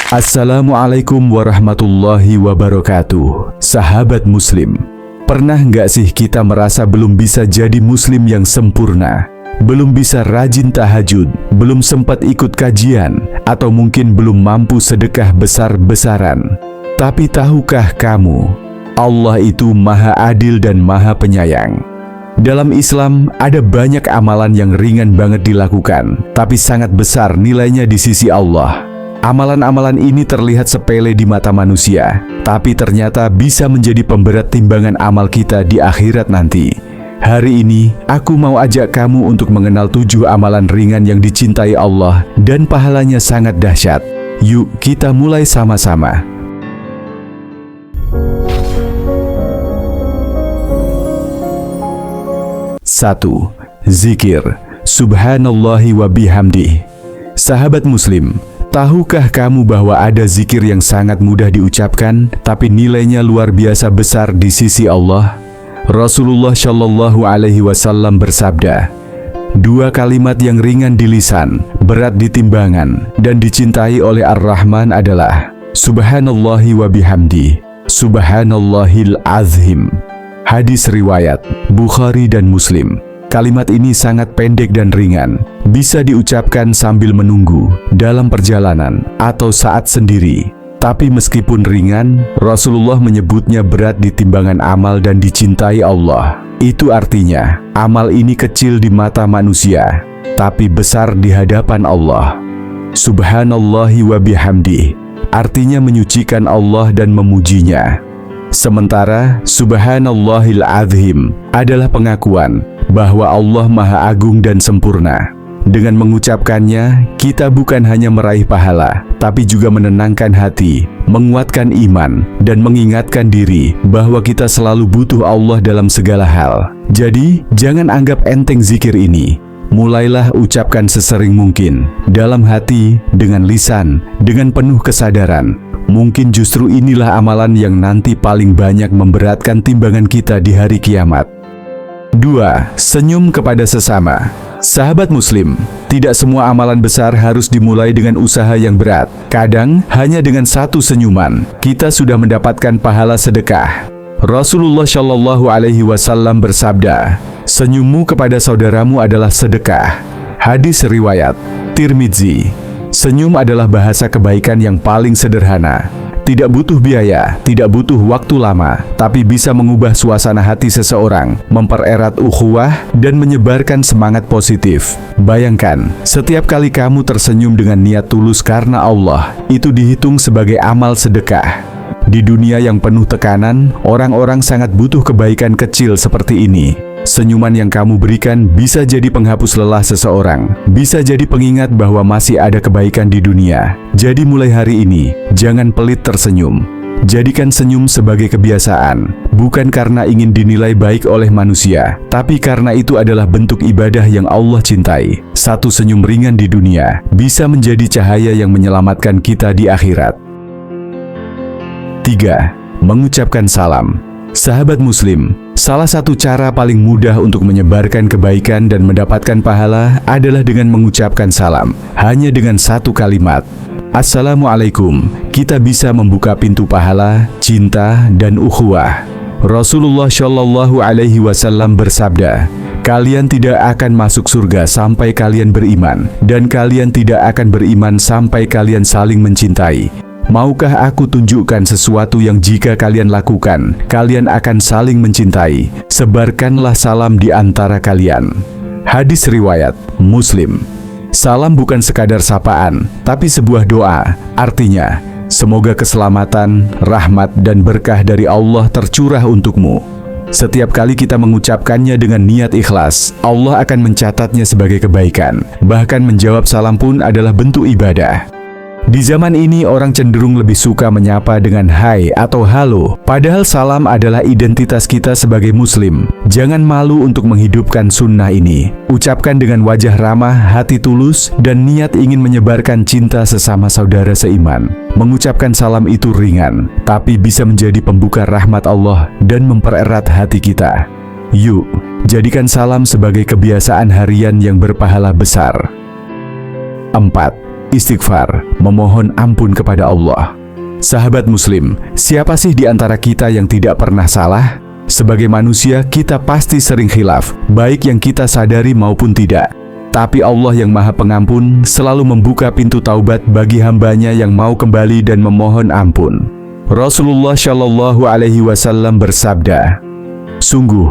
Assalamualaikum warahmatullahi wabarakatuh. Sahabat Muslim, pernah nggak sih kita merasa belum bisa jadi Muslim yang sempurna? Belum bisa rajin tahajud, belum sempat ikut kajian, atau mungkin belum mampu sedekah besar-besaran. Tapi tahukah kamu, Allah itu Maha Adil dan Maha Penyayang. Dalam Islam, ada banyak amalan yang ringan banget dilakukan, tapi sangat besar nilainya di sisi Allah. Amalan-amalan ini terlihat sepele di mata manusia, tapi ternyata bisa menjadi pemberat timbangan amal kita di akhirat nanti. Hari ini, aku mau ajak kamu untuk mengenal 7 amalan ringan yang dicintai Allah dan pahalanya sangat dahsyat. Yuk, kita mulai sama-sama. 1. Zikir. Subhanallahi wa bihamdih. Sahabat Muslim, tahukah kamu bahwa ada zikir yang sangat mudah diucapkan, tapi nilainya luar biasa besar di sisi Allah? Rasulullah Shallallahu Alaihi Wasallam bersabda, 2 kalimat yang ringan di lisan, berat di timbangan, dan dicintai oleh Ar-Rahman adalah Subhanallahi wa bihamdi, Subhanallahil azim. Hadis riwayat Bukhari dan Muslim. Kalimat ini sangat pendek dan ringan, bisa diucapkan sambil menunggu, dalam perjalanan, atau saat sendiri. Tapi meskipun ringan, Rasulullah menyebutnya berat di timbangan amal dan dicintai Allah. Itu artinya, amal ini kecil di mata manusia, tapi besar di hadapan Allah. Subhanallahi wa bihamdi, artinya menyucikan Allah dan memujinya. Sementara Subhanallahil azim adalah pengakuan bahwa Allah Maha Agung dan sempurna. Dengan mengucapkannya, kita bukan hanya meraih pahala, tapi juga menenangkan hati, menguatkan iman, dan mengingatkan diri bahwa kita selalu butuh Allah dalam segala hal. Jadi, jangan anggap enteng zikir ini. Mulailah ucapkan sesering mungkin, dalam hati, dengan lisan, dengan penuh kesadaran. Mungkin justru inilah amalan yang nanti paling banyak memberatkan timbangan kita di hari kiamat. 2. Senyum kepada sesama. Sahabat Muslim, tidak semua amalan besar harus dimulai dengan usaha yang berat. Kadang, hanya dengan 1 senyuman, kita sudah mendapatkan pahala sedekah. Rasulullah Shallallahu Alaihi Wasallam bersabda, senyummu kepada saudaramu adalah sedekah. Hadis riwayat Tirmidzi. Senyum adalah bahasa kebaikan yang paling sederhana. Tidak butuh biaya, tidak butuh waktu lama, tapi bisa mengubah suasana hati seseorang, mempererat ukhuwah, dan menyebarkan semangat positif. Bayangkan, setiap kali kamu tersenyum dengan niat tulus karena Allah, itu dihitung sebagai amal sedekah. Di dunia yang penuh tekanan, orang-orang sangat butuh kebaikan kecil seperti ini. Senyuman yang kamu berikan bisa jadi penghapus lelah seseorang, bisa jadi pengingat bahwa masih ada kebaikan di dunia. Jadi mulai hari ini, jangan pelit tersenyum. Jadikan senyum sebagai kebiasaan, bukan karena ingin dinilai baik oleh manusia, tapi karena itu adalah bentuk ibadah yang Allah cintai. 1 senyum ringan di dunia bisa menjadi cahaya yang menyelamatkan kita di akhirat. 3. Mengucapkan salam. Sahabat Muslim, salah satu cara paling mudah untuk menyebarkan kebaikan dan mendapatkan pahala adalah dengan mengucapkan salam. Hanya dengan 1 kalimat, Assalamualaikum, kita bisa membuka pintu pahala, cinta, dan ukhuwah. Rasulullah Shallallahu Alaihi Wasallam bersabda, kalian tidak akan masuk surga sampai kalian beriman, dan kalian tidak akan beriman sampai kalian saling mencintai. Maukah aku tunjukkan sesuatu yang jika kalian lakukan, kalian akan saling mencintai? Sebarkanlah salam di antara kalian. Hadis riwayat Muslim. Salam bukan sekadar sapaan, tapi sebuah doa. Artinya, semoga keselamatan, rahmat, dan berkah dari Allah tercurah untukmu. Setiap kali kita mengucapkannya dengan niat ikhlas, Allah akan mencatatnya sebagai kebaikan. Bahkan menjawab salam pun adalah bentuk ibadah. Di zaman ini orang cenderung lebih suka menyapa dengan hai atau halo, padahal salam adalah identitas kita sebagai Muslim. Jangan malu untuk menghidupkan sunnah ini. Ucapkan dengan wajah ramah, hati tulus, dan niat ingin menyebarkan cinta sesama saudara seiman. Mengucapkan salam itu ringan, tapi bisa menjadi pembuka rahmat Allah dan mempererat hati kita. Yuk, jadikan salam sebagai kebiasaan harian yang berpahala besar. 4. istighfar, memohon ampun kepada Allah. Sahabat Muslim, siapa sih di antara kita yang tidak pernah salah? Sebagai manusia, kita pasti sering khilaf, baik yang kita sadari maupun tidak. Tapi Allah yang Maha Pengampun selalu membuka pintu taubat bagi hambanya yang mau kembali dan memohon ampun. Rasulullah Shallallahu Alaihi Wasallam bersabda, "Sungguh,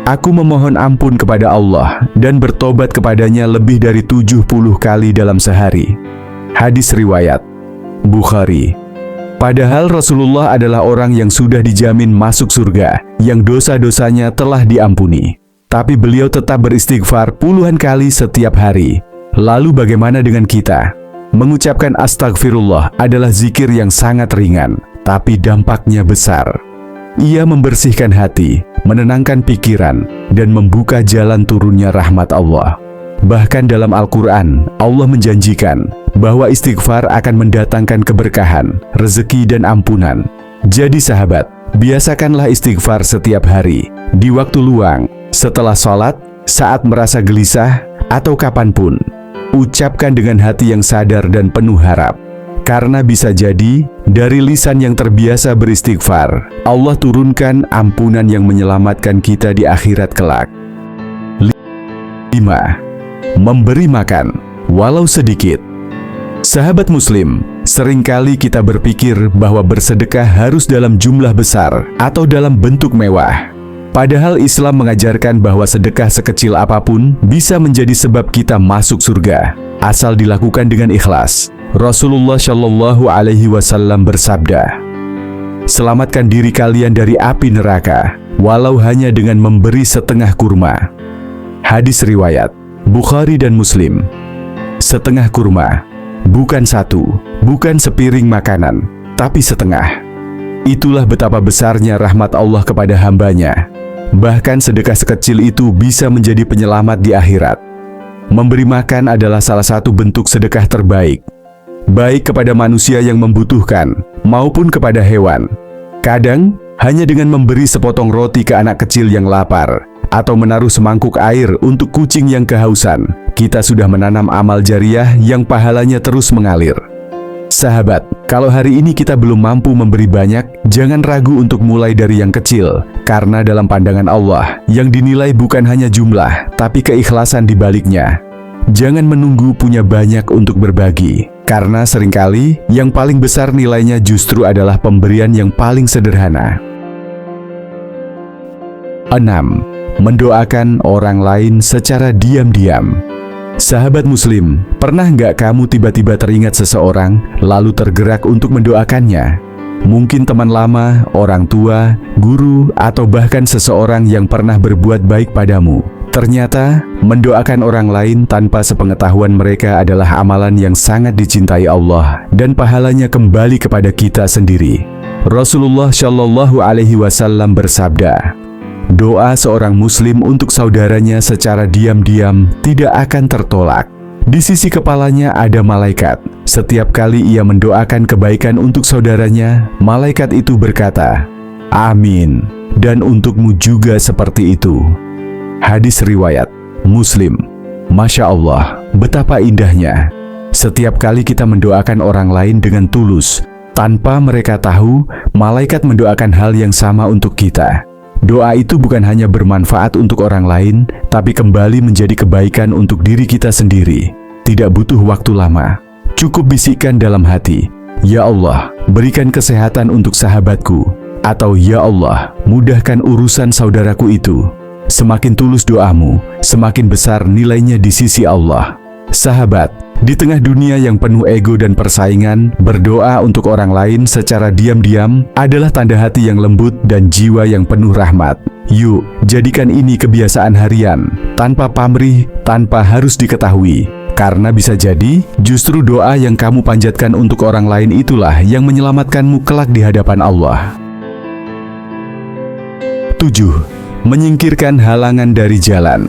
aku memohon ampun kepada Allah dan bertobat kepadanya lebih dari 70 kali dalam sehari." Hadis riwayat Bukhari. Padahal Rasulullah adalah orang yang sudah dijamin masuk surga, yang dosa-dosanya telah diampuni. Tapi beliau tetap beristighfar puluhan kali setiap hari. Lalu bagaimana dengan kita? Mengucapkan astagfirullah adalah zikir yang sangat ringan, tapi dampaknya besar. Ia membersihkan hati, menenangkan pikiran, dan membuka jalan turunnya rahmat Allah. Bahkan dalam Al-Quran, Allah menjanjikan bahwa istighfar akan mendatangkan keberkahan, rezeki, dan ampunan. Jadi sahabat, biasakanlah istighfar setiap hari, di waktu luang, setelah sholat, saat merasa gelisah, atau kapanpun. Ucapkan dengan hati yang sadar dan penuh harap. Karena bisa jadi, dari lisan yang terbiasa beristighfar, Allah turunkan ampunan yang menyelamatkan kita di akhirat kelak. 5. Memberi makan, walau sedikit. Sahabat Muslim, seringkali kita berpikir bahwa bersedekah harus dalam jumlah besar atau dalam bentuk mewah. Padahal Islam mengajarkan bahwa sedekah sekecil apapun bisa menjadi sebab kita masuk surga, asal dilakukan dengan ikhlas. Rasulullah Shallallahu Alaihi Wasallam bersabda, "Selamatkan diri kalian dari api neraka, walau hanya dengan memberi setengah kurma." Hadis riwayat Bukhari dan Muslim. Setengah kurma, bukan satu, bukan sepiring makanan, tapi setengah. Itulah betapa besarnya rahmat Allah kepada hambanya. Bahkan sedekah sekecil itu bisa menjadi penyelamat di akhirat. Memberi makan adalah salah satu bentuk sedekah terbaik, baik kepada manusia yang membutuhkan maupun kepada hewan. Kadang, hanya dengan memberi sepotong roti ke anak kecil yang lapar, atau menaruh semangkuk air untuk kucing yang kehausan, kita sudah menanam amal jariah yang pahalanya terus mengalir. Sahabat, kalau hari ini kita belum mampu memberi banyak, jangan ragu untuk mulai dari yang kecil, karena dalam pandangan Allah, yang dinilai bukan hanya jumlah, tapi keikhlasan di baliknya. Jangan menunggu punya banyak untuk berbagi, karena seringkali yang paling besar nilainya justru adalah pemberian yang paling sederhana. 6. Mendoakan orang lain secara diam-diam. Sahabat Muslim, pernah nggak kamu tiba-tiba teringat seseorang, lalu tergerak untuk mendoakannya? Mungkin teman lama, orang tua, guru, atau bahkan seseorang yang pernah berbuat baik padamu. Ternyata, mendoakan orang lain tanpa sepengetahuan mereka adalah amalan yang sangat dicintai Allah, dan pahalanya kembali kepada kita sendiri. Rasulullah Shallallahu Alaihi Wasallam bersabda, "Doa seorang muslim untuk saudaranya secara diam-diam tidak akan tertolak. Di sisi kepalanya ada malaikat. Setiap kali ia mendoakan kebaikan untuk saudaranya, malaikat itu berkata, 'Amin, dan untukmu juga seperti itu.'" Hadis riwayat Muslim. Masya Allah, betapa indahnya. Setiap kali kita mendoakan orang lain dengan tulus, tanpa mereka tahu, malaikat mendoakan hal yang sama untuk kita. Doa itu bukan hanya bermanfaat untuk orang lain, tapi kembali menjadi kebaikan untuk diri kita sendiri. Tidak butuh waktu lama. Cukup bisikkan dalam hati, "Ya Allah, berikan kesehatan untuk sahabatku." Atau, "Ya Allah, mudahkan urusan saudaraku itu." Semakin tulus doamu, semakin besar nilainya di sisi Allah. Sahabat, di tengah dunia yang penuh ego dan persaingan, berdoa untuk orang lain secara diam-diam adalah tanda hati yang lembut dan jiwa yang penuh rahmat. Yuk, jadikan ini kebiasaan harian, tanpa pamrih, tanpa harus diketahui. Karena bisa jadi, justru doa yang kamu panjatkan untuk orang lain itulah yang menyelamatkanmu kelak di hadapan Allah. 7. Menyingkirkan halangan dari jalan.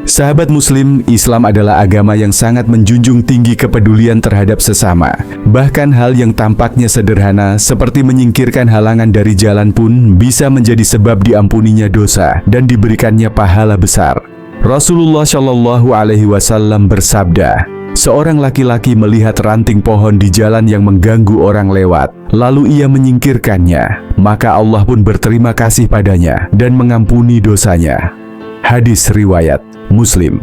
Sahabat Muslim, Islam adalah agama yang sangat menjunjung tinggi kepedulian terhadap sesama. Bahkan hal yang tampaknya sederhana seperti menyingkirkan halangan dari jalan pun bisa menjadi sebab diampuninya dosa dan diberikannya pahala besar. Rasulullah Shallallahu Alaihi Wasallam bersabda, seorang laki-laki melihat ranting pohon di jalan yang mengganggu orang lewat, lalu ia menyingkirkannya, maka Allah pun berterima kasih padanya dan mengampuni dosanya. Hadis riwayat Muslim.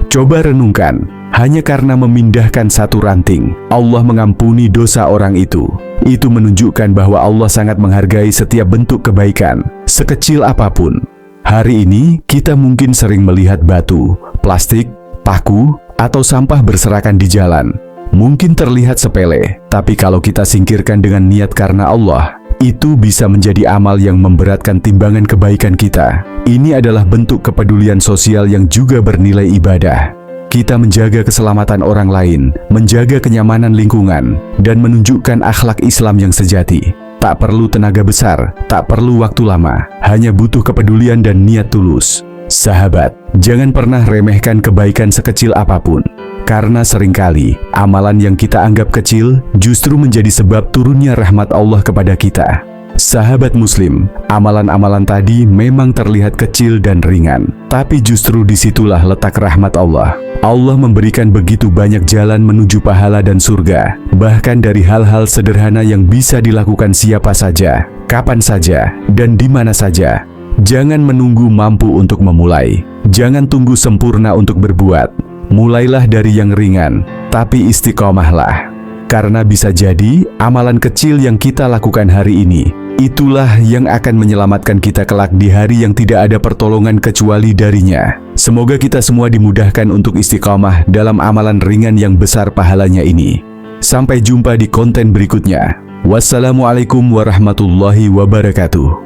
Coba renungkan, hanya karena memindahkan satu ranting, Allah mengampuni dosa orang itu. Itu menunjukkan bahwa Allah sangat menghargai setiap bentuk kebaikan, sekecil apapun. Hari ini, kita mungkin sering melihat batu, plastik, paku, atau sampah berserakan di jalan. Mungkin terlihat sepele, tapi kalau kita singkirkan dengan niat karena Allah, itu bisa menjadi amal yang memberatkan timbangan kebaikan kita. Ini adalah bentuk kepedulian sosial yang juga bernilai ibadah. Kita menjaga keselamatan orang lain, menjaga kenyamanan lingkungan, dan menunjukkan akhlak Islam yang sejati. Tak perlu tenaga besar, tak perlu waktu lama, hanya butuh kepedulian dan niat tulus. Sahabat, jangan pernah remehkan kebaikan sekecil apapun. Karena seringkali, amalan yang kita anggap kecil justru menjadi sebab turunnya rahmat Allah kepada kita. Sahabat Muslim, amalan-amalan tadi memang terlihat kecil dan ringan, tapi justru disitulah letak rahmat Allah. Allah memberikan begitu banyak jalan menuju pahala dan surga, bahkan dari hal-hal sederhana yang bisa dilakukan siapa saja, kapan saja, dan di mana saja. Jangan menunggu mampu untuk memulai, jangan tunggu sempurna untuk berbuat. Mulailah dari yang ringan, tapi istiqomahlah. Karena bisa jadi, amalan kecil yang kita lakukan hari ini, itulah yang akan menyelamatkan kita kelak di hari yang tidak ada pertolongan kecuali darinya. Semoga kita semua dimudahkan untuk istiqomah dalam amalan ringan yang besar pahalanya ini. Sampai jumpa di konten berikutnya. Wassalamualaikum warahmatullahi wabarakatuh.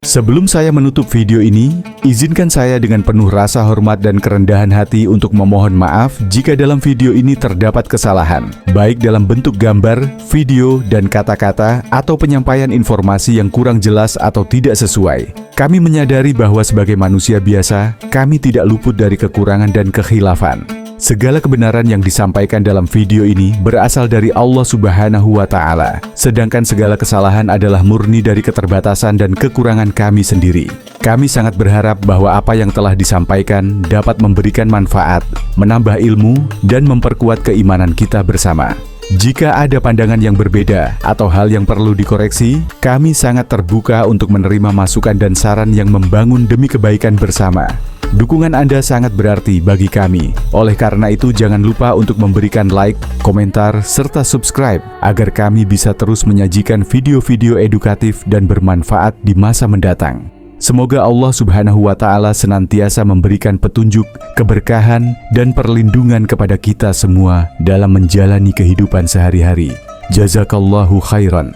Sebelum saya menutup video ini, izinkan saya dengan penuh rasa hormat dan kerendahan hati untuk memohon maaf jika dalam video ini terdapat kesalahan, baik dalam bentuk gambar, video, dan kata-kata, atau penyampaian informasi yang kurang jelas atau tidak sesuai. Kami menyadari bahwa sebagai manusia biasa, kami tidak luput dari kekurangan dan kekhilafan. Segala kebenaran yang disampaikan dalam video ini berasal dari Allah Subhanahu wa Ta'ala, sedangkan segala kesalahan adalah murni dari keterbatasan dan kekurangan kami sendiri. Kami sangat berharap bahwa apa yang telah disampaikan dapat memberikan manfaat, menambah ilmu, dan memperkuat keimanan kita bersama. Jika ada pandangan yang berbeda atau hal yang perlu dikoreksi, kami sangat terbuka untuk menerima masukan dan saran yang membangun demi kebaikan bersama. Dukungan Anda sangat berarti bagi kami. Oleh karena itu, jangan lupa untuk memberikan like, komentar, serta subscribe agar kami bisa terus menyajikan video-video edukatif dan bermanfaat di masa mendatang. Semoga Allah Subhanahu wa Ta'ala senantiasa memberikan petunjuk, keberkahan, dan perlindungan kepada kita semua dalam menjalani kehidupan sehari-hari. Jazakallahu khairan.